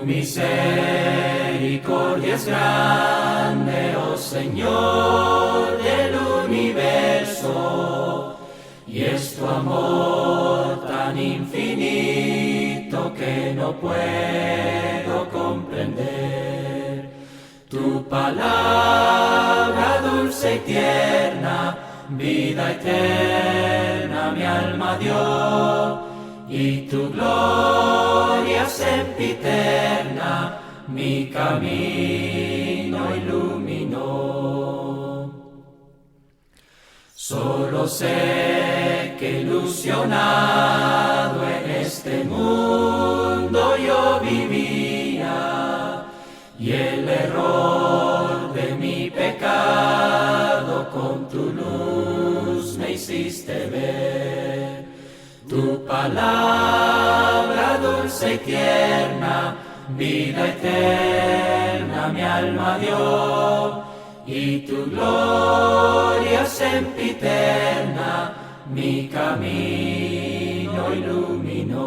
Misericordia es grande, oh Señor del universo, y es tu amor tan infinito que no puedo comprender. Tu palabra dulce y tierna, vida eterna mi alma dio, y tu gloria sempiterna mi camino iluminó. Solo sé que ilusionado en este mundo yo vivía, y el error de mi pecado con tu luz me hiciste ver. Tu palabra dulce y tierna, vida eterna mi alma dio, y tu gloria sempiterna mi camino iluminó.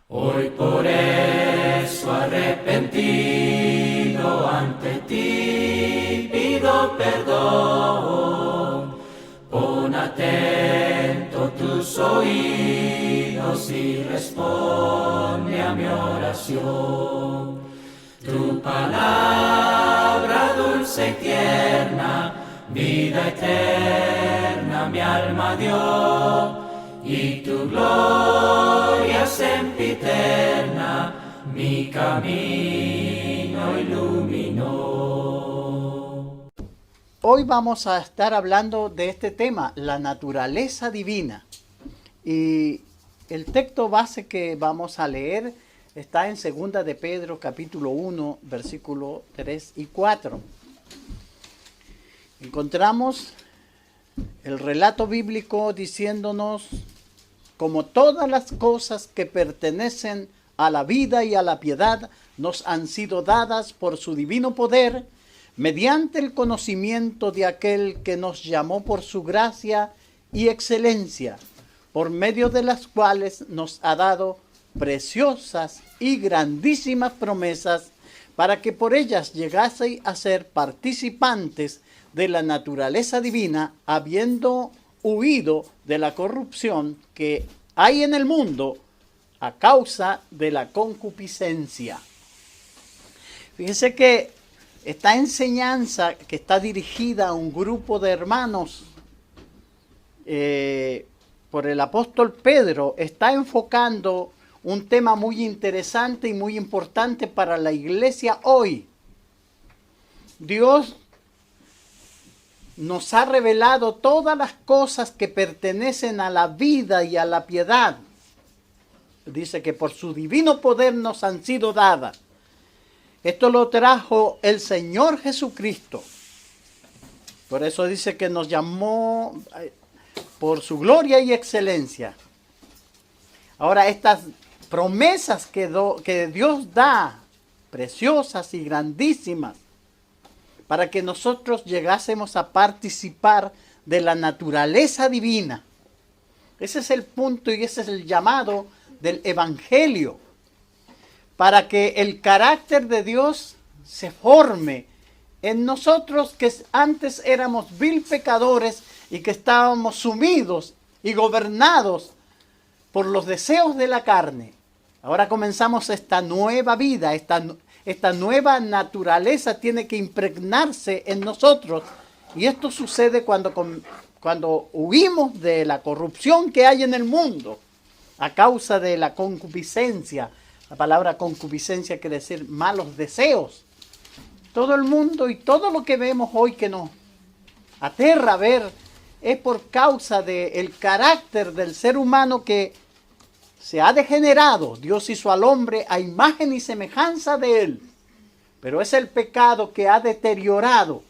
Hoy por eso arrepentido ante ti pido perdón. Pon atento tus oídos y responde a mi oración. Tu palabra dulce y tierna, vida eterna mi alma dio, y tu gloria sempiterna mi camino iluminó. Hoy vamos a estar hablando de este tema, la naturaleza divina. Y el texto base que vamos a leer está en 2 de Pedro, capítulo 1, versículos 3 y 4. Encontramos el relato bíblico diciéndonos: como todas las cosas que pertenecen a la vida y a la piedad nos han sido dadas por su divino poder, mediante el conocimiento de aquel que nos llamó por su gracia y excelencia, por medio de las cuales nos ha dado preciosas y grandísimas promesas, para que por ellas llegaseis a ser participantes de la naturaleza divina, habiendo huido de la corrupción que hay en el mundo a causa de la concupiscencia. Fíjense que esta enseñanza, que está dirigida a un grupo de hermanos por el apóstol Pedro, está enfocando un tema muy interesante y muy importante para la iglesia hoy. Dios nos ha revelado todas las cosas que pertenecen a la vida y a la piedad. Dice que por su divino poder nos han sido dadas. Esto lo trajo el Señor Jesucristo. Por eso dice que nos llamó por su gloria y excelencia. Ahora, estas promesas que Dios da, preciosas y grandísimas, para que nosotros llegásemos a participar de la naturaleza divina. Ese es el punto y ese es el llamado del Evangelio, para que el carácter de Dios se forme en nosotros, que antes éramos vil pecadores y que estábamos sumidos y gobernados por los deseos de la carne. Ahora comenzamos esta nueva vida, esta nueva naturaleza tiene que impregnarse en nosotros, y esto sucede cuando huimos de la corrupción que hay en el mundo. a causa de la concupiscencia. La palabra concupiscencia quiere decir malos deseos. Todo el mundo y todo lo que vemos hoy que nos aterra ver es por causa del carácter del ser humano que se ha degenerado. Dios hizo al hombre a imagen y semejanza de él, pero es el pecado que ha deteriorado,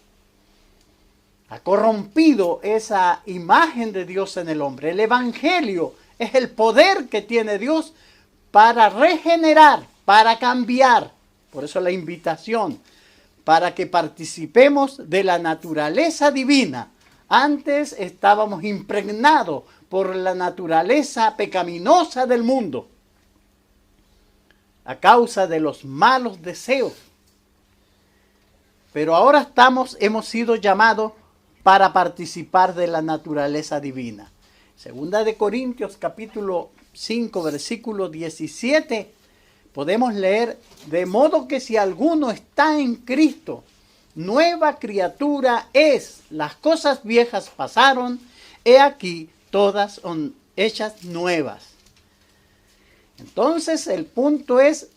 ha corrompido esa imagen de Dios en el hombre. El Evangelio es el poder que tiene Dios para regenerar, para cambiar. Por eso la invitación, para que participemos de la naturaleza divina. Antes estábamos impregnados por la naturaleza pecaminosa del mundo, a causa de los malos deseos. Pero ahora hemos sido llamados para participar de la naturaleza divina. Segunda de Corintios capítulo 5 versículo 17 podemos leer: de modo que si alguno está en Cristo, nueva criatura es, las cosas viejas pasaron, he aquí todas son hechas nuevas. Entonces el punto es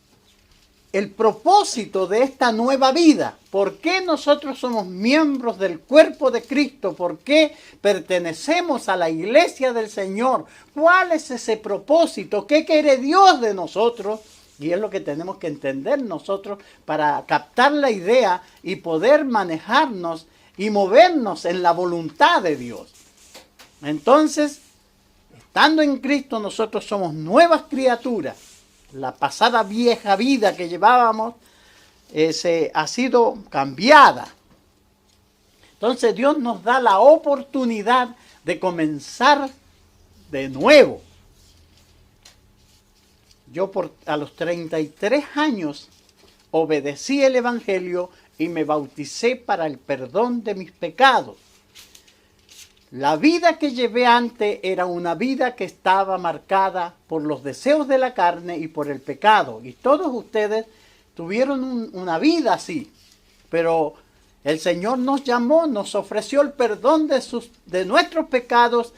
el propósito de esta nueva vida. ¿Por qué nosotros somos miembros del cuerpo de Cristo? ¿Por qué pertenecemos a la iglesia del Señor? ¿Cuál es ese propósito? ¿Qué quiere Dios de nosotros? Y es lo que tenemos que entender nosotros para captar la idea y poder manejarnos y movernos en la voluntad de Dios. Entonces, estando en Cristo, nosotros somos nuevas criaturas. La pasada vieja vida que llevábamos ha sido cambiada. Entonces Dios nos da la oportunidad de comenzar de nuevo. Yo a los 33 años obedecí el Evangelio y me bauticé para el perdón de mis pecados. La vida que llevé antes era una vida que estaba marcada por los deseos de la carne y por el pecado. Y todos ustedes tuvieron una vida así. Pero el Señor nos llamó, nos ofreció el perdón de nuestros pecados,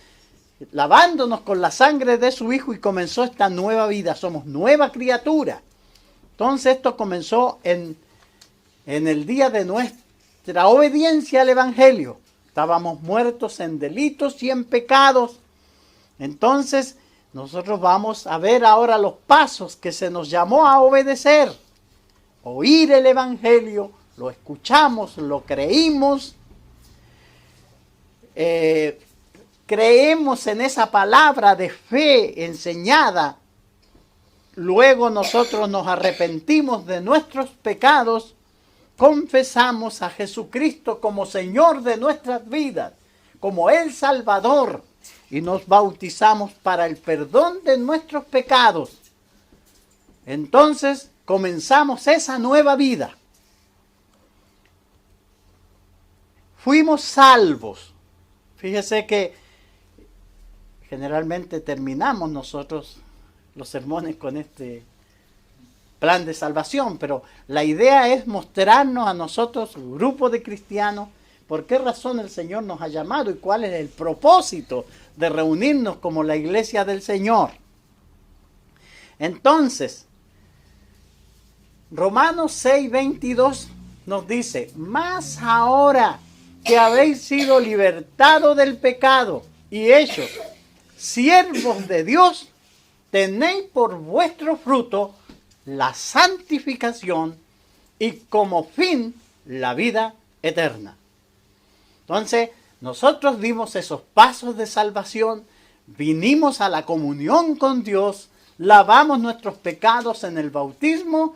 lavándonos con la sangre de su Hijo, y comenzó esta nueva vida. Somos nueva criatura. Entonces esto comenzó en el día de nuestra obediencia al Evangelio. Estábamos muertos en delitos y en pecados. Entonces nosotros vamos a ver ahora los pasos que se nos llamó a obedecer. Oír el Evangelio, lo escuchamos, lo creímos. Creemos en esa palabra de fe enseñada. Luego nosotros nos arrepentimos de nuestros pecados. Confesamos a Jesucristo como Señor de nuestras vidas, como el Salvador, y nos bautizamos para el perdón de nuestros pecados. Entonces comenzamos esa nueva vida. Fuimos salvos. Fíjese que generalmente terminamos nosotros los sermones con este plan de salvación, pero la idea es mostrarnos a nosotros, grupo de cristianos, por qué razón el Señor nos ha llamado y cuál es el propósito de reunirnos como la iglesia del Señor. Entonces, Romanos 6:22 nos dice: mas ahora que habéis sido libertados del pecado y hechos siervos de Dios, tenéis por vuestro fruto la santificación y como fin la vida eterna. Entonces, nosotros dimos esos pasos de salvación, vinimos a la comunión con Dios, lavamos nuestros pecados en el bautismo,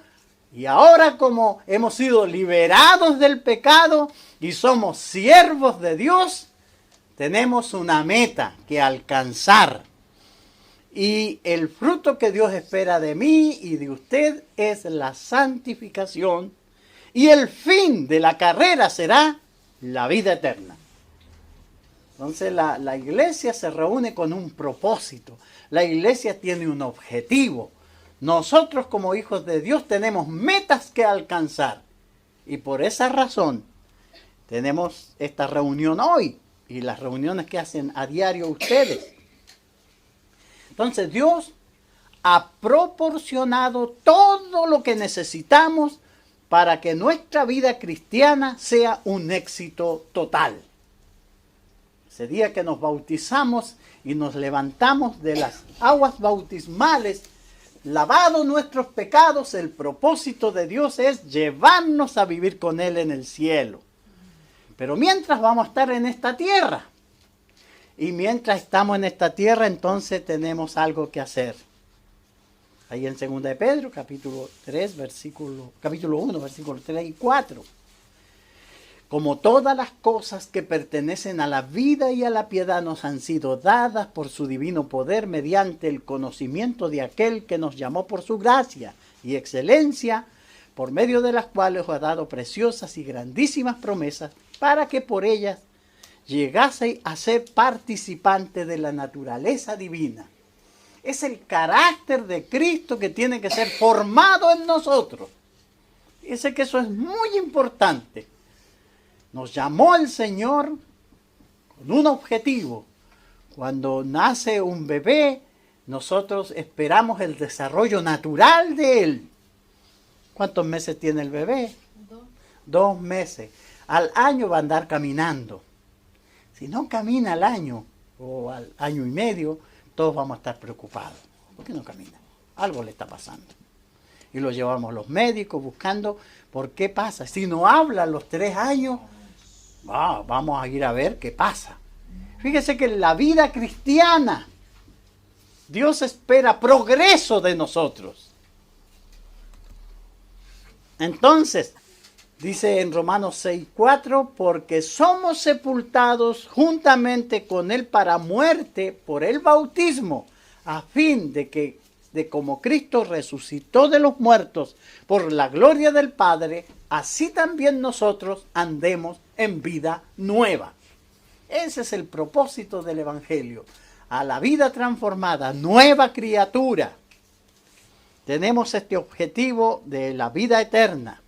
y ahora, como hemos sido liberados del pecado y somos siervos de Dios, tenemos una meta que alcanzar. Y el fruto que Dios espera de mí y de usted es la santificación. Y el fin de la carrera será la vida eterna. Entonces la iglesia se reúne con un propósito. La iglesia tiene un objetivo. Nosotros como hijos de Dios tenemos metas que alcanzar. Y por esa razón tenemos esta reunión hoy y las reuniones que hacen a diario ustedes. Entonces Dios ha proporcionado todo lo que necesitamos para que nuestra vida cristiana sea un éxito total. Ese día que nos bautizamos y nos levantamos de las aguas bautismales, lavados nuestros pecados, el propósito de Dios es llevarnos a vivir con Él en el cielo. Pero mientras vamos a estar en esta tierra, y mientras estamos en esta tierra, entonces tenemos algo que hacer. Ahí en 2 de Pedro, capítulo 1, versículos 3 y 4. Como todas las cosas que pertenecen a la vida y a la piedad nos han sido dadas por su divino poder mediante el conocimiento de aquel que nos llamó por su gracia y excelencia, por medio de las cuales os ha dado preciosas y grandísimas promesas, para que por ellas llegaseis a ser participantes de la naturaleza divina. Es el carácter de Cristo que tiene que ser formado en nosotros. Fíjense que eso es muy importante. Nos llamó el Señor con un objetivo. Cuando nace un bebé, nosotros esperamos el desarrollo natural de él. ¿Cuántos meses tiene el bebé? 2 meses. Al año va a andar caminando. Si no camina al año o al año y medio, todos vamos a estar preocupados. ¿Por qué no camina? Algo le está pasando. Y lo llevamos a los médicos buscando por qué pasa. Si no habla a los 3 años, vamos a ir a ver qué pasa. Fíjese que en la vida cristiana, Dios espera progreso de nosotros. Entonces, dice en Romanos 6:4, porque somos sepultados juntamente con Él para muerte por el bautismo, a fin de que, como Cristo resucitó de los muertos por la gloria del Padre, así también nosotros andemos en vida nueva. Ese es el propósito del Evangelio. A la vida transformada, nueva criatura. Tenemos este objetivo de la vida eterna.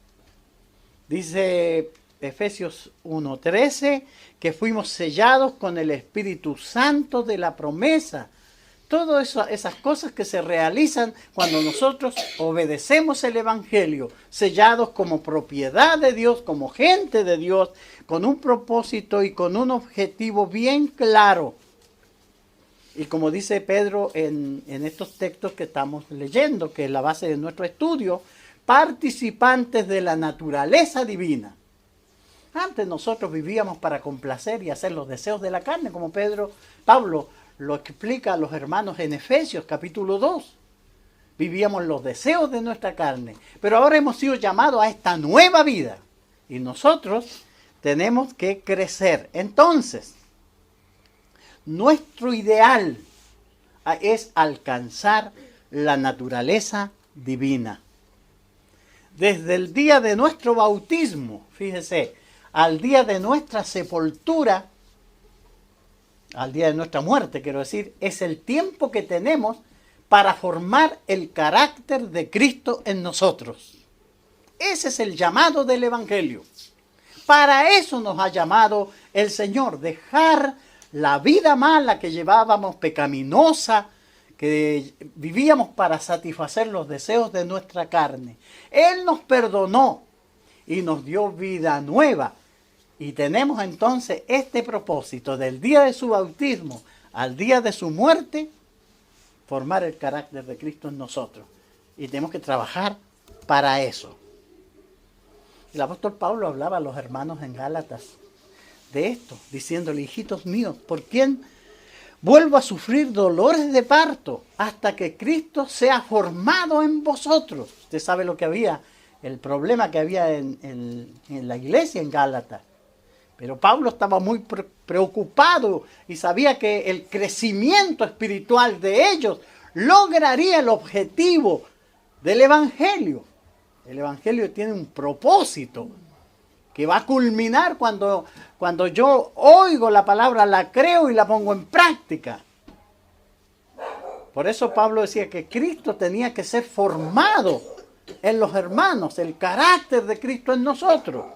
Dice Efesios 1:13 que fuimos sellados con el Espíritu Santo de la promesa. Todas esas cosas que se realizan cuando nosotros obedecemos el Evangelio, sellados como propiedad de Dios, como gente de Dios, con un propósito y con un objetivo bien claro. Y como dice Pedro en estos textos que estamos leyendo, que es la base de nuestro estudio, participantes de la naturaleza divina. Antes nosotros vivíamos para complacer y hacer los deseos de la carne, como Pablo lo explica a los hermanos en Efesios capítulo 2. Vivíamos los deseos de nuestra carne, pero ahora hemos sido llamados a esta nueva vida y nosotros tenemos que crecer. Entonces, nuestro ideal es alcanzar la naturaleza divina. Desde el día de nuestro bautismo, fíjese, al día de nuestra sepultura, al día de nuestra muerte, quiero decir, es el tiempo que tenemos para formar el carácter de Cristo en nosotros. Ese es el llamado del Evangelio. Para eso nos ha llamado el Señor, dejar la vida mala que llevábamos, pecaminosa, que vivíamos para satisfacer los deseos de nuestra carne. Él nos perdonó y nos dio vida nueva. Y tenemos entonces este propósito del día de su bautismo al día de su muerte, formar el carácter de Cristo en nosotros. Y tenemos que trabajar para eso. El apóstol Pablo hablaba a los hermanos en Gálatas de esto, diciéndole: hijitos míos, ¿por quién vuelvo a sufrir dolores de parto hasta que Cristo sea formado en vosotros? Usted sabe lo que había, el problema que había en la iglesia en Gálatas. Pero Pablo estaba muy preocupado y sabía que el crecimiento espiritual de ellos lograría el objetivo del Evangelio. El Evangelio tiene un propósito que va a culminar cuando yo oigo la palabra, la creo y la pongo en práctica. Por eso Pablo decía que Cristo tenía que ser formado en los hermanos, el carácter de Cristo en nosotros.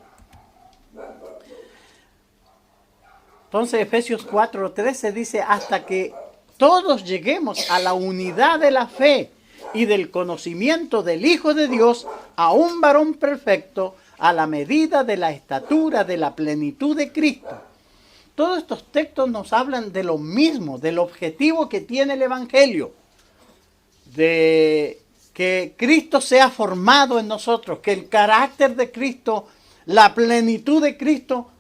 Entonces Efesios 4:13 dice: hasta que todos lleguemos a la unidad de la fe y del conocimiento del Hijo de Dios a un varón perfecto a la medida de la estatura de la plenitud de Cristo. Todos estos textos nos hablan de lo mismo, del objetivo que tiene el Evangelio, de que Cristo sea formado en nosotros, que el carácter de Cristo, la plenitud de Cristo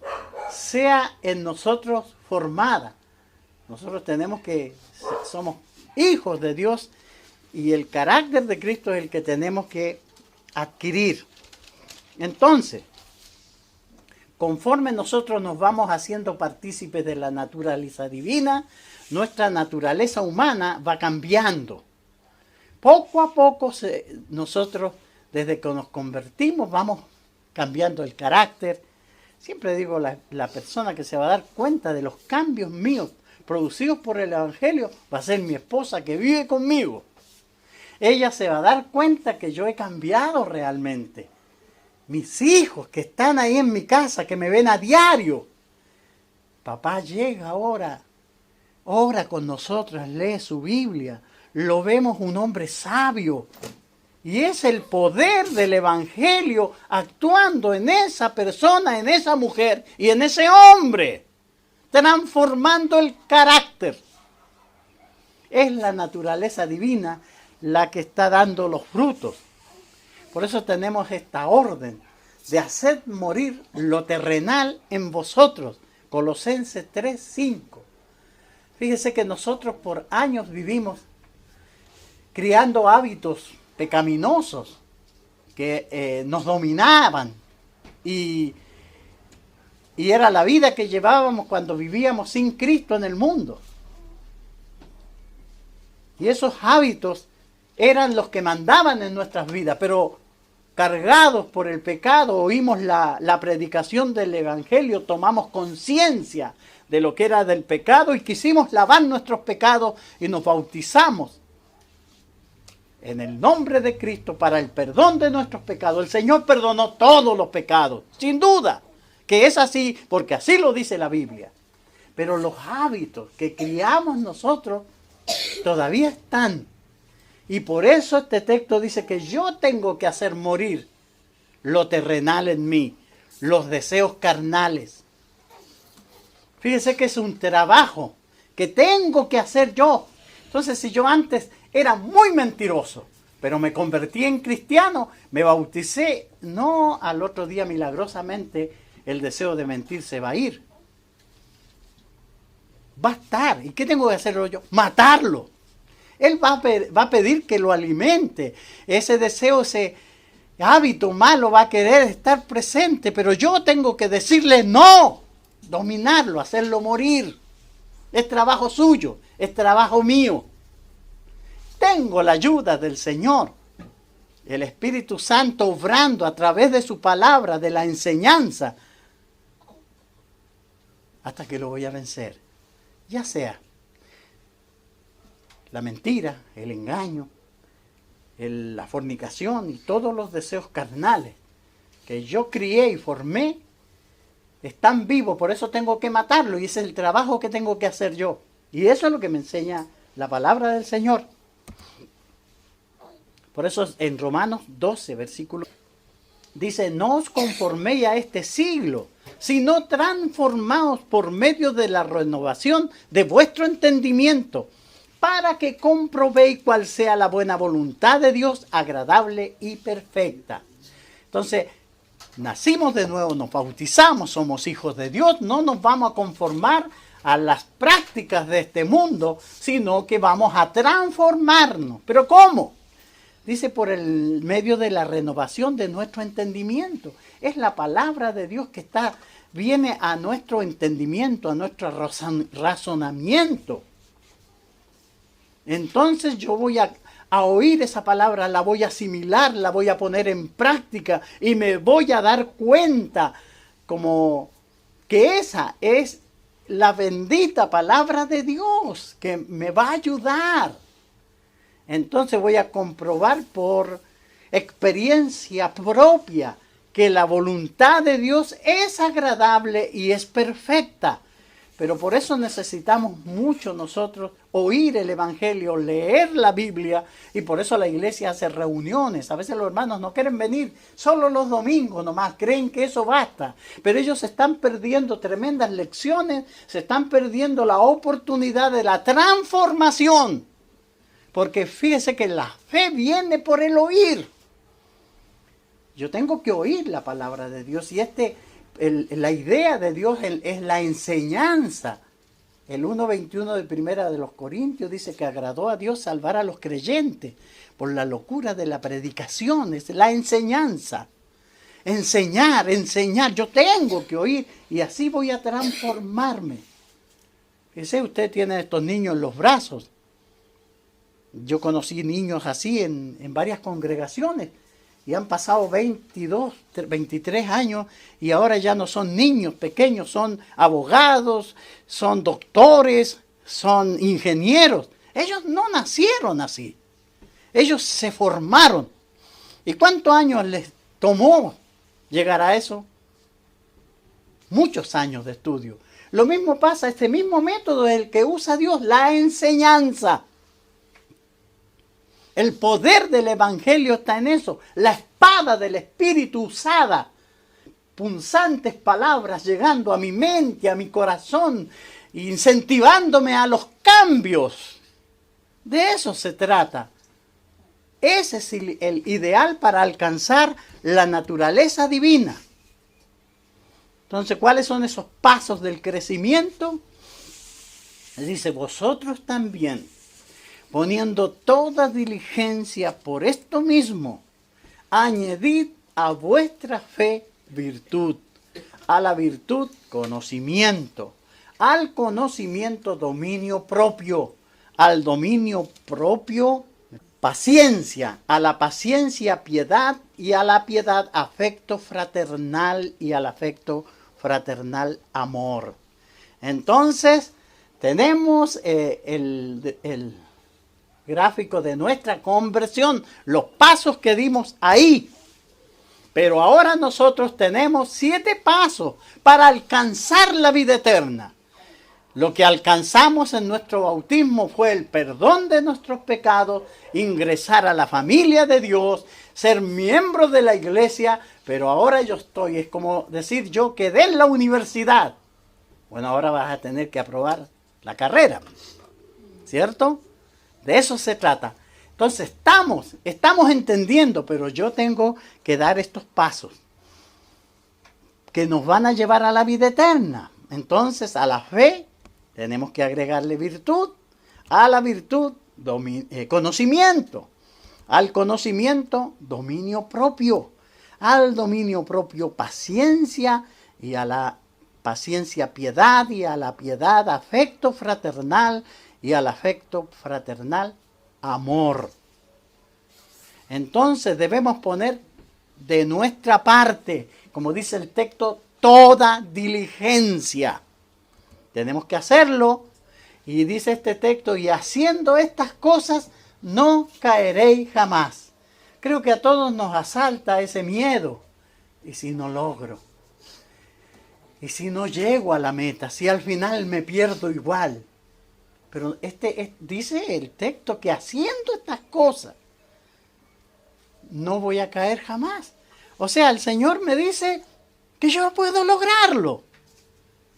sea en nosotros formada. Nosotros somos hijos de Dios y el carácter de Cristo es el que tenemos que adquirir. Entonces, conforme nosotros nos vamos haciendo partícipes de la naturaleza divina, nuestra naturaleza humana va cambiando. Poco a poco nosotros, desde que nos convertimos, vamos cambiando el carácter. Siempre digo, la persona que se va a dar cuenta de los cambios míos producidos por el Evangelio va a ser mi esposa que vive conmigo. Ella se va a dar cuenta que yo he cambiado realmente. Mis hijos que están ahí en mi casa, que me ven a diario. Papá llega ahora, ora con nosotros, lee su Biblia. Lo vemos un hombre sabio. Y es el poder del Evangelio actuando en esa persona, en esa mujer y en ese hombre. Transformando el carácter. Es la naturaleza divina la que está dando los frutos. Por eso tenemos esta orden de hacer morir lo terrenal en vosotros. Colosenses 3:5. Fíjese que nosotros por años vivimos criando hábitos pecaminosos que nos dominaban y era la vida que llevábamos cuando vivíamos sin Cristo en el mundo. Y esos hábitos eran los que mandaban en nuestras vidas, pero cargados por el pecado, oímos la predicación del Evangelio, tomamos conciencia de lo que era del pecado y quisimos lavar nuestros pecados y nos bautizamos en el nombre de Cristo para el perdón de nuestros pecados. El Señor perdonó todos los pecados, sin duda, que es así, porque así lo dice la Biblia. Pero los hábitos que criamos nosotros todavía están. Y por eso este texto dice que yo tengo que hacer morir lo terrenal en mí, los deseos carnales. Fíjese que es un trabajo que tengo que hacer yo. Entonces, si yo antes era muy mentiroso, pero me convertí en cristiano, me bauticé, no al otro día milagrosamente el deseo de mentir se va a ir. Va a estar. ¿Y qué tengo que hacer yo? Matarlo. Él va a pedir que lo alimente. Ese deseo, ese hábito malo va a querer estar presente, pero yo tengo que decirle no, dominarlo, hacerlo morir. Es trabajo suyo, es trabajo mío. Tengo la ayuda del Señor, el Espíritu Santo obrando a través de su palabra, de la enseñanza, hasta que lo voy a vencer. Ya sea la mentira, el engaño, la fornicación y todos los deseos carnales que yo crié y formé, están vivos, por eso tengo que matarlo y ese es el trabajo que tengo que hacer yo. Y eso es lo que me enseña la palabra del Señor. Por eso en Romanos 12, versículo, dice, no os conforméis a este siglo, sino transformaos por medio de la renovación de vuestro entendimiento, para que comprobéis cuál sea la buena voluntad de Dios, agradable y perfecta. Entonces, nacimos de nuevo, nos bautizamos, somos hijos de Dios, no nos vamos a conformar a las prácticas de este mundo, sino que vamos a transformarnos. ¿Pero cómo? Dice, por el medio de la renovación de nuestro entendimiento. Es la palabra de Dios que viene a nuestro entendimiento, a nuestro razonamiento. Entonces yo voy a oír esa palabra, la voy a asimilar, la voy a poner en práctica y me voy a dar cuenta como que esa es la bendita palabra de Dios que me va a ayudar. Entonces voy a comprobar por experiencia propia que la voluntad de Dios es agradable y es perfecta. Pero por eso necesitamos mucho nosotros oír el Evangelio, leer la Biblia, y por eso la iglesia hace reuniones. A veces los hermanos no quieren venir, solo los domingos nomás, creen que eso basta. Pero ellos se están perdiendo tremendas lecciones, se están perdiendo la oportunidad de la transformación. Porque fíjese que la fe viene por el oír. Yo tengo que oír la palabra de Dios, y la idea de Dios es la enseñanza. El 1:21 de Primera de los Corintios dice que agradó a Dios salvar a los creyentes por la locura de la predicación, es la enseñanza. Enseñar. Yo tengo que oír y así voy a transformarme. Fíjese, usted tiene estos niños en los brazos. Yo conocí niños así en varias congregaciones. Y han pasado 22, 23 años y ahora ya no son niños pequeños, son abogados, son doctores, son ingenieros. Ellos no nacieron así. Ellos se formaron. ¿Y cuántos años les tomó llegar a eso? Muchos años de estudio. Lo mismo pasa, este mismo método es el que usa Dios, la enseñanza. El poder del Evangelio está en eso. La espada del Espíritu usada. Punzantes palabras llegando a mi mente, a mi corazón, incentivándome a los cambios. De eso se trata. Ese es el ideal para alcanzar la naturaleza divina. Entonces, ¿cuáles son esos pasos del crecimiento? Dice, vosotros también, poniendo toda diligencia por esto mismo, añadid a vuestra fe virtud, a la virtud conocimiento, al conocimiento dominio propio, al dominio propio paciencia, a la paciencia piedad, y a la piedad afecto fraternal, y al afecto fraternal amor. Entonces tenemos el gráfico de nuestra conversión, los pasos que dimos ahí. Pero ahora nosotros tenemos 7 pasos para alcanzar la vida eterna. Lo que alcanzamos en nuestro bautismo fue el perdón de nuestros pecados, ingresar a la familia de Dios, ser miembro de la iglesia, pero ahora yo estoy, es como decir, yo quedé en la universidad. Bueno, ahora vas a tener que aprobar la carrera, ¿cierto? De eso se trata. Entonces estamos entendiendo, pero yo tengo que dar estos pasos que nos van a llevar a la vida eterna. Entonces a la fe tenemos que agregarle virtud, a la virtud conocimiento, al conocimiento dominio propio, al dominio propio paciencia, y a la paciencia piedad, y a la piedad afecto fraternal, y al afecto fraternal amor. Entonces debemos poner de nuestra parte, como dice el texto, toda diligencia. Tenemos que hacerlo, y dice este texto, y haciendo estas cosas no caeréis jamás. Creo que a todos nos asalta ese miedo. ¿Y si no logro? ¿Y si no llego a la meta? ¿Si al final me pierdo igual? Pero dice el texto que haciendo estas cosas no voy a caer jamás. O sea, el Señor me dice que yo puedo lograrlo,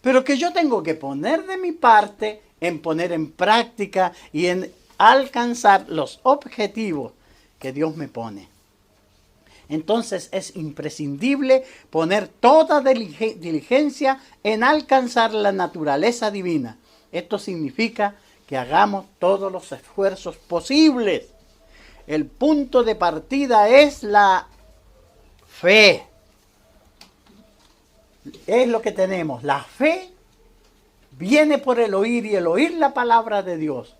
pero que yo tengo que poner de mi parte en poner en práctica y en alcanzar los objetivos que Dios me pone. Entonces es imprescindible poner toda diligencia en alcanzar la naturaleza divina. Esto significa que hagamos todos los esfuerzos posibles. El punto de partida es la fe. Es lo que tenemos. La fe viene por el oír, y el oír la palabra de Dios.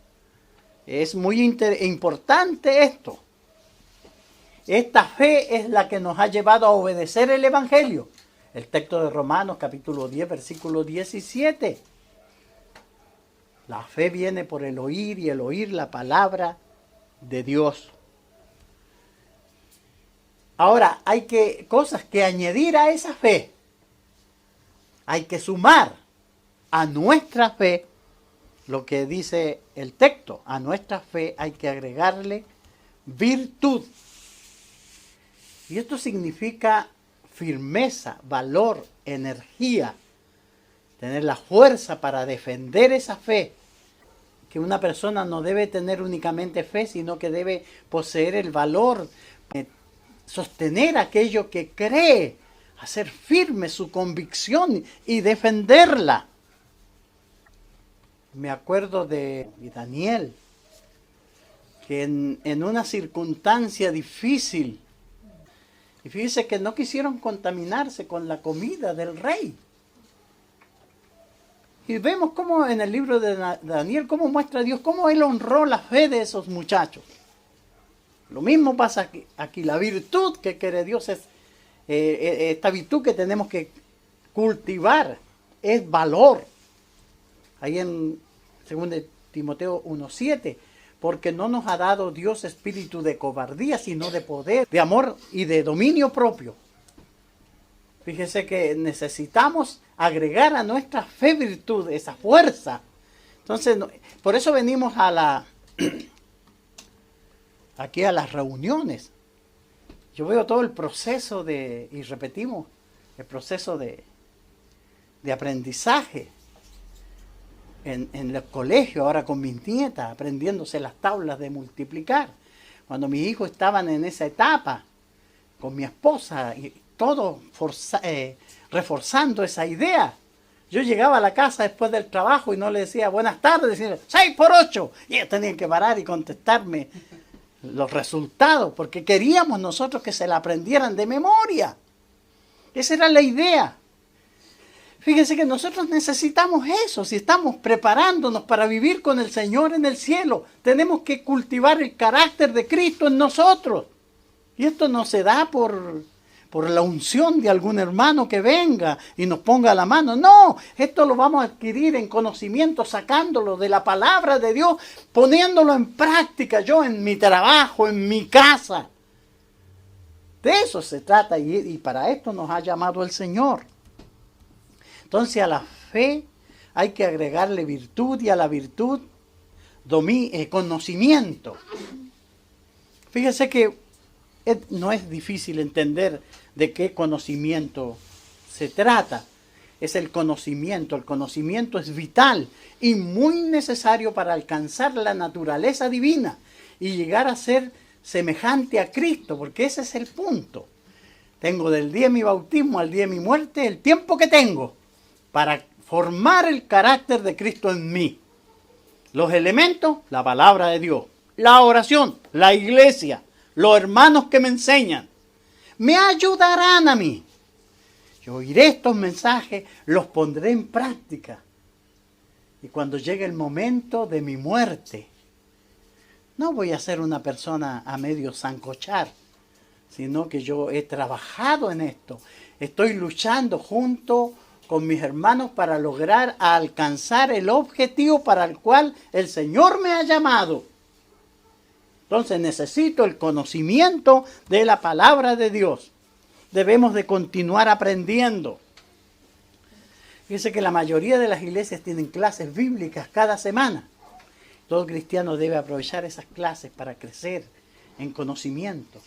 Es muy importante esto. Esta fe es la que nos ha llevado a obedecer el Evangelio. El texto de Romanos capítulo 10, versículo 17. La fe viene por el oír, y el oír la palabra de Dios. Ahora, hay cosas que añadir a esa fe. Hay que sumar. a nuestra fe, lo que dice el texto, a nuestra fe hay que agregarle virtud. Y esto significa firmeza, valor, energía, tener la fuerza para defender esa fe. Que una persona no debe tener únicamente fe, sino que debe poseer el valor, sostener aquello que cree, hacer firme su convicción y defenderla. Me acuerdo de Daniel, que en una circunstancia difícil, y fíjese que no quisieron contaminarse con la comida del rey. Y vemos cómo en el libro de Daniel, cómo muestra Dios, cómo Él honró la fe de esos muchachos. Lo mismo pasa aquí. La virtud que quiere Dios es, esta virtud que tenemos que cultivar, es valor. Ahí en 2 Timoteo 1:7, porque no nos ha dado Dios espíritu de cobardía, sino de poder, de amor y de dominio propio. Fíjese que necesitamos agregar a nuestra fe virtud, esa fuerza. Entonces, por eso venimos aquí a las reuniones. Yo veo todo el proceso y repetimos, el proceso de aprendizaje en el colegio, ahora con mis nietas, aprendiéndose las tablas de multiplicar. Cuando mis hijos estaban en esa etapa, con mi esposa, y todo reforzando esa idea. Yo llegaba a la casa después del trabajo y no le decía buenas tardes, decía 6 por 8. Y ellos tenían que parar y contestarme los resultados, porque queríamos nosotros que se la aprendieran de memoria. Esa era la idea. Fíjense que nosotros necesitamos eso. Si estamos preparándonos para vivir con el Señor en el cielo, tenemos que cultivar el carácter de Cristo en nosotros. Y esto no se da por la unción de algún hermano que venga y nos ponga la mano. No, esto lo vamos a adquirir en conocimiento, sacándolo de la palabra de Dios, poniéndolo en práctica, yo en mi trabajo, en mi casa. De eso se trata y para esto nos ha llamado el Señor. Entonces a la fe hay que agregarle virtud y a la virtud conocimiento. Fíjese que no es difícil entender de qué conocimiento se trata. Es el conocimiento. El conocimiento es vital y muy necesario para alcanzar la naturaleza divina y llegar a ser semejante a Cristo, porque ese es el punto. Tengo del día de mi bautismo al día de mi muerte el tiempo que tengo para formar el carácter de Cristo en mí. Los elementos, la palabra de Dios, la oración, la iglesia, los hermanos que me enseñan, me ayudarán a mí. Yo oiré estos mensajes, los pondré en práctica. Y cuando llegue el momento de mi muerte, no voy a ser una persona a medio sancochar, sino que yo he trabajado en esto. Estoy luchando junto con mis hermanos para lograr alcanzar el objetivo para el cual el Señor me ha llamado. Entonces necesito el conocimiento de la palabra de Dios. Debemos de continuar aprendiendo. Fíjense que la mayoría de las iglesias tienen clases bíblicas cada semana. Todo cristiano debe aprovechar esas clases para crecer en conocimiento.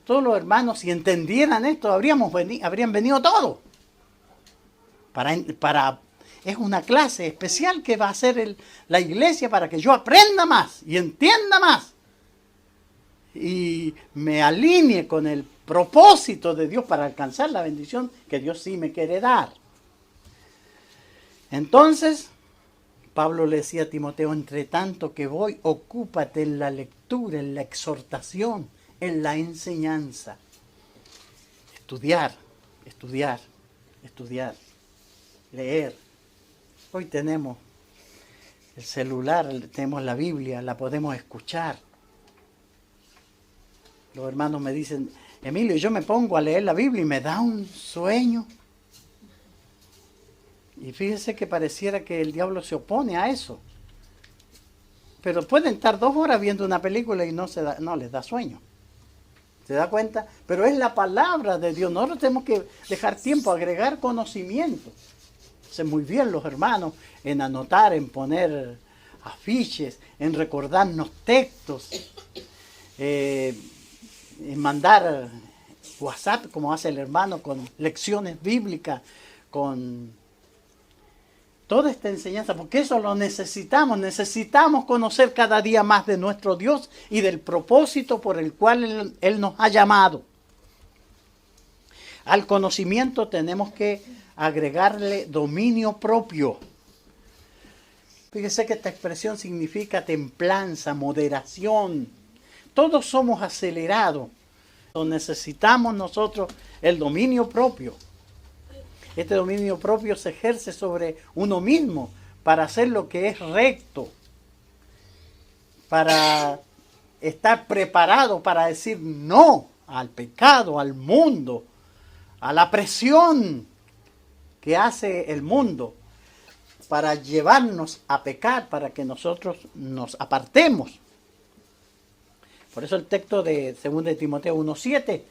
Todos los hermanos, si entendieran esto, habrían venido todos. Es una clase especial que va a hacer la iglesia para que yo aprenda más y entienda más. Y me alinee con el propósito de Dios para alcanzar la bendición que Dios sí me quiere dar. Entonces, Pablo le decía a Timoteo, entre tanto que voy, ocúpate en la lectura, en la exhortación, en la enseñanza. Estudiar, estudiar, estudiar, leer. Hoy tenemos el celular, tenemos la Biblia, la podemos escuchar. Los hermanos me dicen, Emilio, yo me pongo a leer la Biblia y me da un sueño. Y fíjese que pareciera que el diablo se opone a eso. Pero pueden estar 2 horas viendo una película y no les da sueño. ¿Se da cuenta? Pero es la palabra de Dios. Nosotros tenemos que dejar tiempo, agregar conocimiento. Hacen muy bien los hermanos en anotar, en poner afiches, en recordarnos textos, en mandar WhatsApp, como hace el hermano, con lecciones bíblicas, con toda esta enseñanza, porque eso lo necesitamos. Necesitamos conocer cada día más de nuestro Dios y del propósito por el cual Él nos ha llamado. Al conocimiento tenemos que agregarle dominio propio. Fíjese que esta expresión significa templanza, moderación. Todos somos acelerados. Necesitamos nosotros el dominio propio. Este dominio propio se ejerce sobre uno mismo para hacer lo que es recto, para estar preparado para decir no al pecado, al mundo, a la presión que hace el mundo para llevarnos a pecar, para que nosotros nos apartemos. Por eso el texto de 2 de Timoteo 1:7,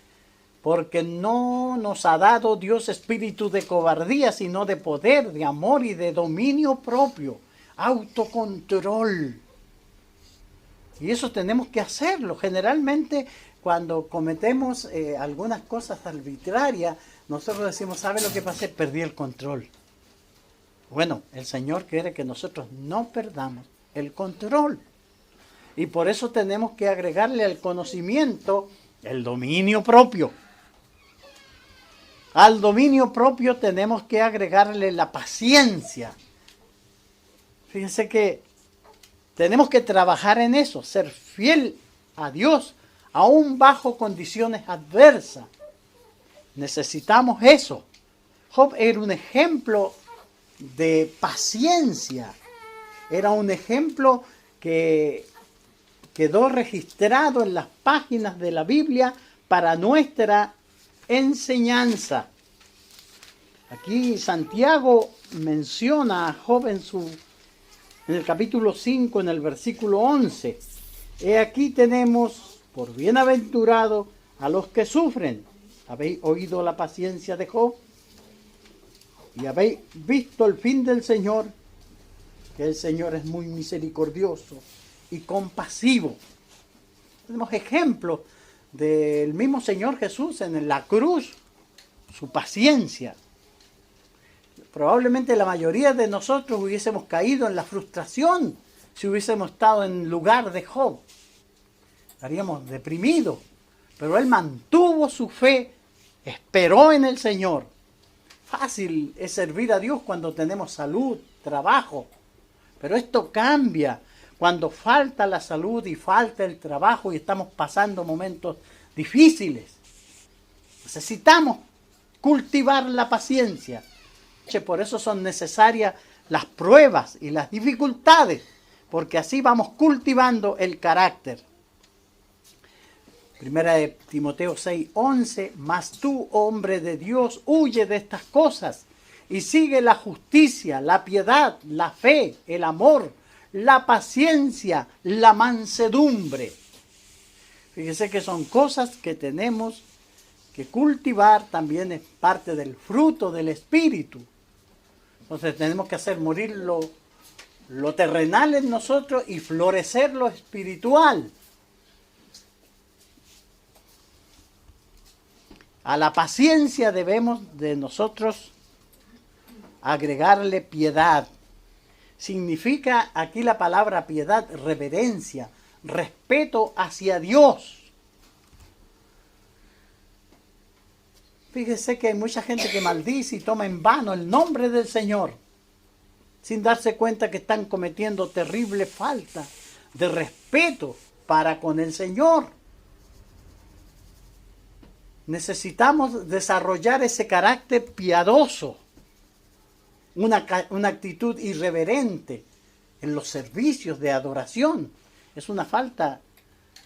porque no nos ha dado Dios espíritu de cobardía, sino de poder, de amor y de dominio propio, autocontrol. Y eso tenemos que hacerlo. Generalmente cuando cometemos algunas cosas arbitrarias, nosotros decimos, ¿sabe lo que pasé? Perdí el control. Bueno, el Señor quiere que nosotros no perdamos el control. Y por eso tenemos que agregarle al conocimiento el dominio propio. Al dominio propio tenemos que agregarle la paciencia. Fíjense que tenemos que trabajar en eso, ser fiel a Dios, aún bajo condiciones adversas. Necesitamos eso. Job era un ejemplo de paciencia. Era un ejemplo que quedó registrado en las páginas de la Biblia para nuestra enseñanza. Aquí Santiago menciona a Job en el capítulo 5, en el versículo 11. He aquí tenemos por bienaventurado a los que sufren. ¿Habéis oído la paciencia de Job? Y habéis visto el fin del Señor, que el Señor es muy misericordioso y compasivo. Tenemos ejemplos del mismo Señor Jesús en la cruz, su paciencia. Probablemente la mayoría de nosotros hubiésemos caído en la frustración si hubiésemos estado en lugar de Job. Estaríamos deprimidos, pero él mantuvo su fe, esperó en el Señor. Fácil es servir a Dios cuando tenemos salud, trabajo, pero esto cambia cuando falta la salud y falta el trabajo y estamos pasando momentos difíciles. Necesitamos cultivar la paciencia. Por eso son necesarias las pruebas y las dificultades, porque así vamos cultivando el carácter. Primera de Timoteo 6:11, mas tú, hombre de Dios, huye de estas cosas y sigue la justicia, la piedad, la fe, el amor, la paciencia, la mansedumbre. Fíjese que son cosas que tenemos que cultivar, también es parte del fruto del Espíritu. Entonces tenemos que hacer morir lo terrenal en nosotros y florecer lo espiritual. A la paciencia debemos de nosotros agregarle piedad. Significa aquí la palabra piedad, reverencia, respeto hacia Dios. Fíjese que hay mucha gente que maldice y toma en vano el nombre del Señor, sin darse cuenta que están cometiendo terrible falta de respeto para con el Señor. Necesitamos desarrollar ese carácter piadoso, una actitud irreverente en los servicios de adoración. Es una falta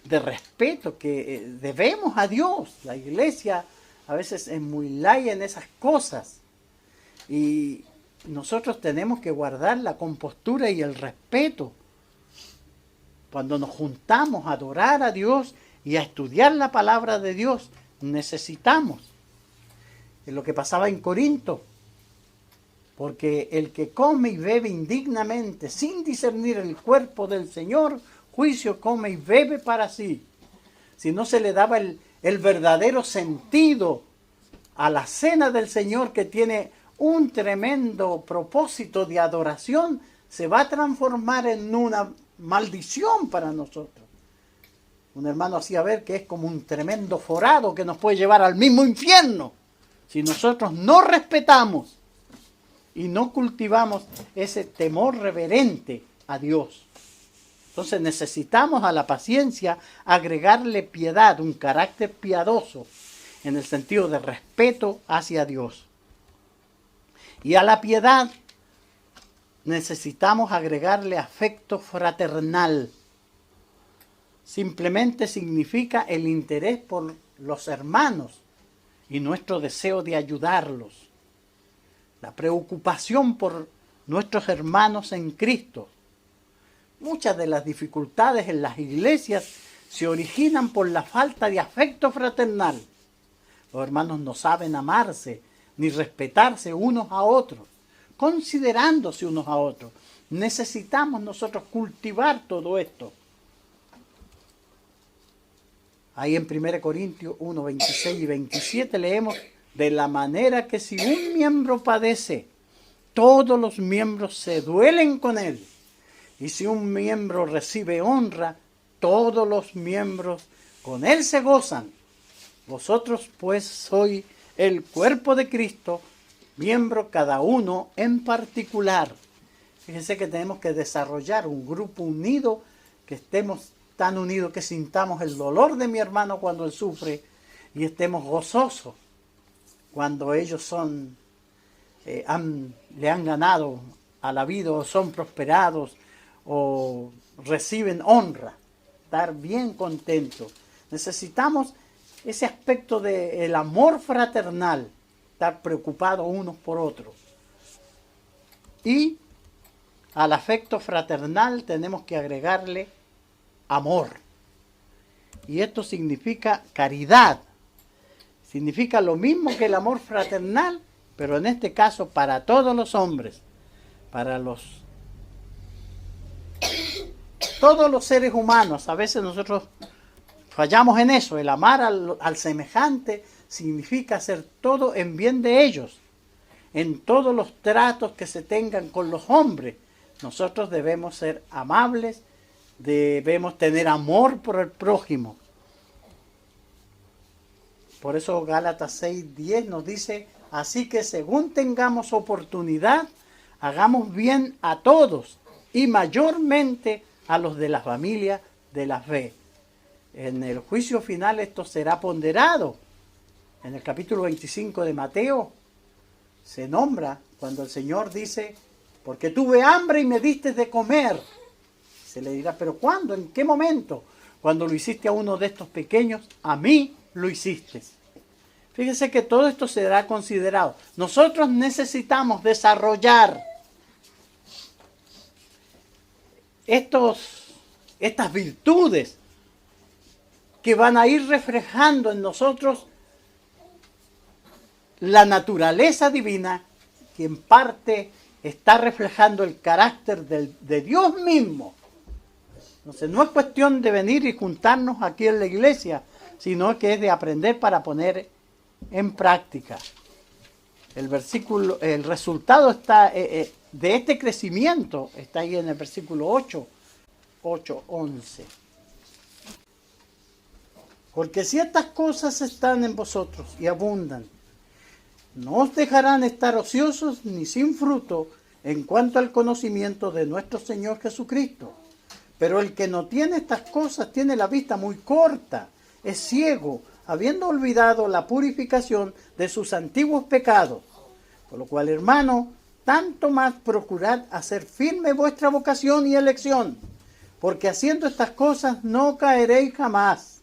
de respeto que debemos a Dios. La iglesia a veces es muy laya en esas cosas. Y nosotros tenemos que guardar la compostura y el respeto. Cuando nos juntamos a adorar a Dios y a estudiar la palabra de Dios, necesitamos. Es lo que pasaba en Corinto. Porque el que come y bebe indignamente, sin discernir el cuerpo del Señor, juicio come y bebe para sí. Si no se le daba el verdadero sentido a la cena del Señor, que tiene un tremendo propósito de adoración, se va a transformar en una maldición para nosotros. Un hermano hacía ver que es como un tremendo forado que nos puede llevar al mismo infierno si nosotros no respetamos y no cultivamos ese temor reverente a Dios. Entonces necesitamos a la paciencia agregarle piedad, un carácter piadoso, en el sentido de respeto hacia Dios. Y a la piedad necesitamos agregarle afecto fraternal. Simplemente significa el interés por los hermanos y nuestro deseo de ayudarlos. La preocupación por nuestros hermanos en Cristo. Muchas de las dificultades en las iglesias se originan por la falta de afecto fraternal. Los hermanos no saben amarse ni respetarse unos a otros, considerándose unos a otros. Necesitamos nosotros cultivar todo esto. Ahí en 1 Corintios 1, 26 y 27 leemos: de la manera que si un miembro padece, todos los miembros se duelen con él. Y si un miembro recibe honra, todos los miembros con él se gozan. Vosotros pues sois el cuerpo de Cristo, miembro cada uno en particular. Fíjense que tenemos que desarrollar un grupo unido, que estemos tan unidos que sintamos el dolor de mi hermano cuando él sufre y estemos gozosos cuando ellos le han ganado a la vida o son prosperados o reciben honra. Estar bien contentos. Necesitamos ese aspecto del amor fraternal, estar preocupados unos por otros. Y al afecto fraternal tenemos que agregarle amor. Y esto significa caridad. Significa lo mismo que el amor fraternal, pero en este caso para todos los hombres, para todos los seres humanos. A veces nosotros fallamos en eso. El amar al semejante significa hacer todo en bien de ellos. En todos los tratos que se tengan con los hombres, nosotros debemos ser amables, debemos tener amor por el prójimo. Por eso Gálatas 6:10 nos dice: así que según tengamos oportunidad, hagamos bien a todos y mayormente a los de la familia de la fe. En el juicio final esto será ponderado. En el capítulo 25 de Mateo se nombra cuando el Señor dice: porque tuve hambre y me diste de comer. Se le dirá: ¿pero cuándo? ¿En qué momento? Cuando lo hiciste a uno de estos pequeños, a mí lo hiciste. Fíjese que todo esto será considerado. Nosotros necesitamos desarrollar estas virtudes que van a ir reflejando en nosotros la naturaleza divina, que en parte está reflejando el carácter de Dios mismo. Entonces no es cuestión de venir y juntarnos aquí en la iglesia, sino que es de aprender para poner en práctica. El resultado está de este crecimiento está ahí en el versículo 8:11. Porque si estas cosas están en vosotros y abundan, no os dejarán estar ociosos ni sin fruto en cuanto al conocimiento de nuestro Señor Jesucristo. Pero el que no tiene estas cosas tiene la vista muy corta, es ciego, habiendo olvidado la purificación de sus antiguos pecados. Por lo cual, hermano, tanto más procurad hacer firme vuestra vocación y elección, porque haciendo estas cosas no caeréis jamás.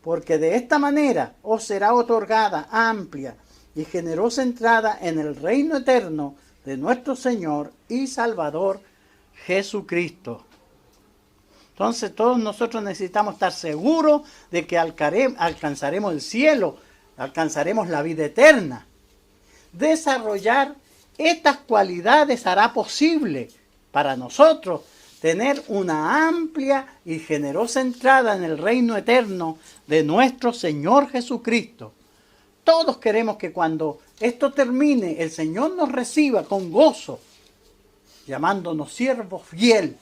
Porque de esta manera os será otorgada amplia y generosa entrada en el reino eterno de nuestro Señor y Salvador Jesucristo. Entonces todos nosotros necesitamos estar seguros de que alcanzaremos el cielo, alcanzaremos la vida eterna. Desarrollar Estas cualidades hará posible para nosotros tener una amplia y generosa entrada en el reino eterno de nuestro Señor Jesucristo. Todos queremos que cuando esto termine, el Señor nos reciba con gozo, llamándonos siervo fiel.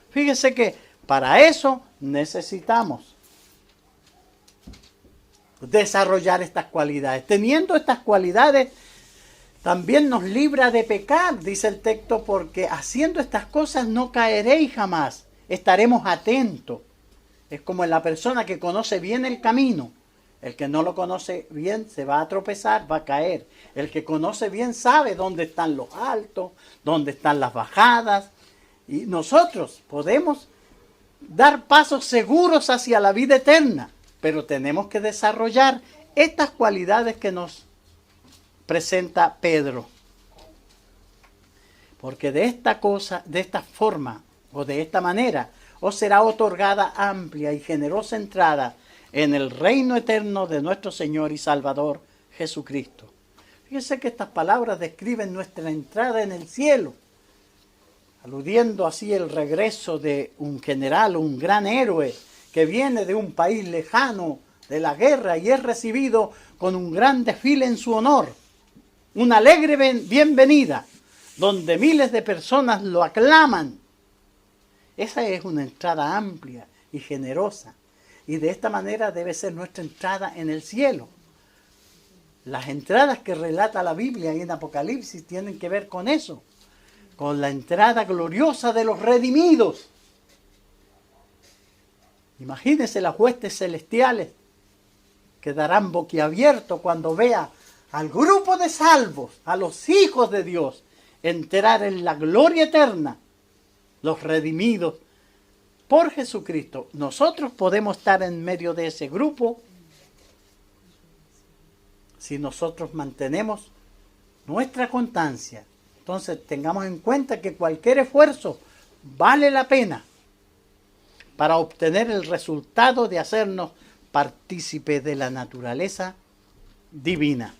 Fíjese que para eso necesitamos desarrollar estas cualidades. Teniendo estas cualidades, también nos libra de pecar, dice el texto, porque haciendo estas cosas no caeréis jamás. Estaremos atentos. Es como en la persona que conoce bien el camino. El que no lo conoce bien se va a tropezar, va a caer. El que conoce bien sabe dónde están los altos, dónde están las bajadas. Y nosotros podemos dar pasos seguros hacia la vida eterna, pero tenemos que desarrollar estas cualidades que nos presenta Pedro. Porque de esta forma o de esta manera os será otorgada amplia y generosa entrada en el reino eterno de nuestro Señor y Salvador Jesucristo. Fíjense que estas palabras describen nuestra entrada en el cielo, aludiendo así el regreso de un general, un gran héroe que viene de un país lejano de la guerra y es recibido con un gran desfile en su honor, una alegre bienvenida, donde miles de personas lo aclaman. Esa es una entrada amplia y generosa. Y de esta manera debe ser nuestra entrada en el cielo. Las entradas que relata la Biblia y en Apocalipsis tienen que ver con eso, con la entrada gloriosa de los redimidos. Imagínense las huestes celestiales quedarán boquiabiertos cuando vea al grupo de salvos, a los hijos de Dios, entrar en la gloria eterna, los redimidos por Jesucristo. Nosotros podemos estar en medio de ese grupo si nosotros mantenemos nuestra constancia. Entonces tengamos en cuenta que cualquier esfuerzo vale la pena para obtener el resultado de hacernos partícipes de la naturaleza divina.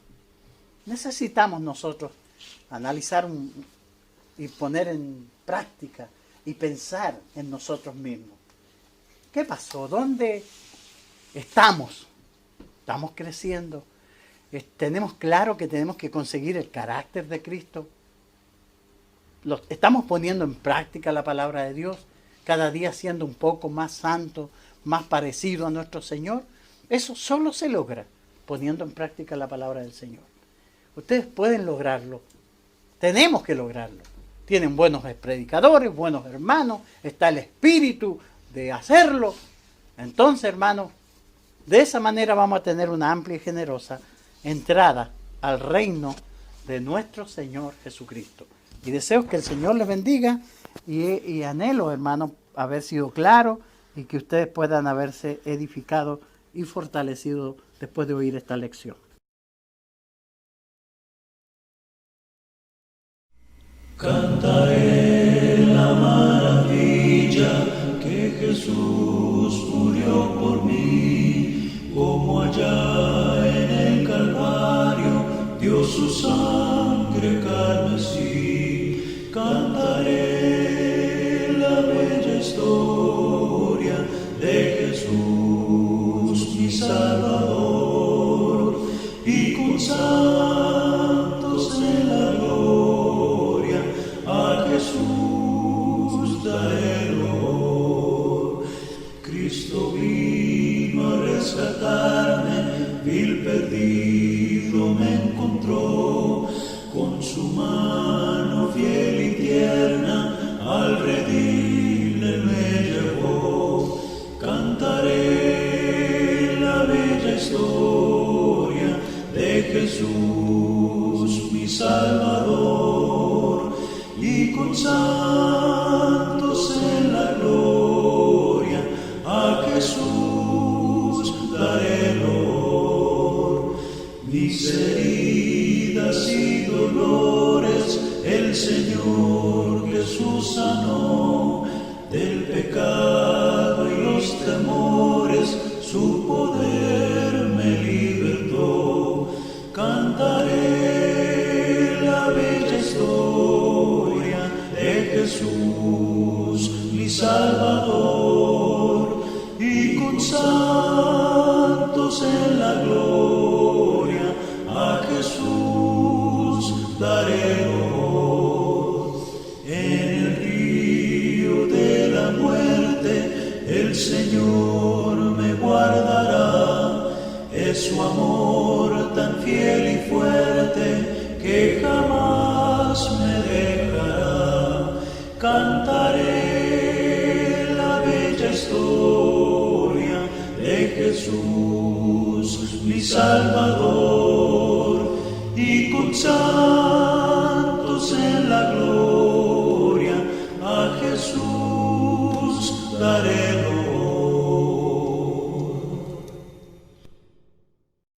Necesitamos nosotros analizar y poner en práctica y pensar en nosotros mismos. ¿Qué pasó? ¿Dónde estamos? ¿Estamos creciendo? ¿Tenemos claro que tenemos que conseguir el carácter de Cristo? ¿Estamos poniendo en práctica la palabra de Dios? Cada día siendo un poco más santo, más parecido a nuestro Señor. Eso solo se logra poniendo en práctica la palabra del Señor. Ustedes pueden lograrlo. Tenemos que lograrlo. Tienen buenos predicadores, buenos hermanos, está el espíritu de hacerlo. Entonces, hermanos, de esa manera vamos a tener una amplia y generosa entrada al reino de nuestro Señor Jesucristo. Y deseo que el Señor les bendiga y anhelo, hermanos, haber sido claro y que ustedes puedan haberse edificado y fortalecido después de oír esta lección. Cantaré la maravilla que Jesús murió por mí, como allá en el Calvario dio su sangre carmesí. Cantaré la bella historia de Jesús mi Salvador, y con santos en la gloria a Jesús daré honor. Cristo vino a rescatarme, vil perdido me encontró, con su mano fiel y tierna al redil me llevó. Cantaré la bella historia de Jesús mi Salvador, y con santos en la gloria a Jesús daré honor. Mis heridas y dolores el Señor Jesús sanó, del pecado y los temores su poder me libertó. Cantaré la bella Jesús, mi Salvador, y con santos en la gloria, a Jesús daré voz. En el río de la muerte, el Señor me guardará, es su amor tan fiel y fuerte que jamás me dejará. Cantaré la bella historia de Jesús, mi Salvador, y con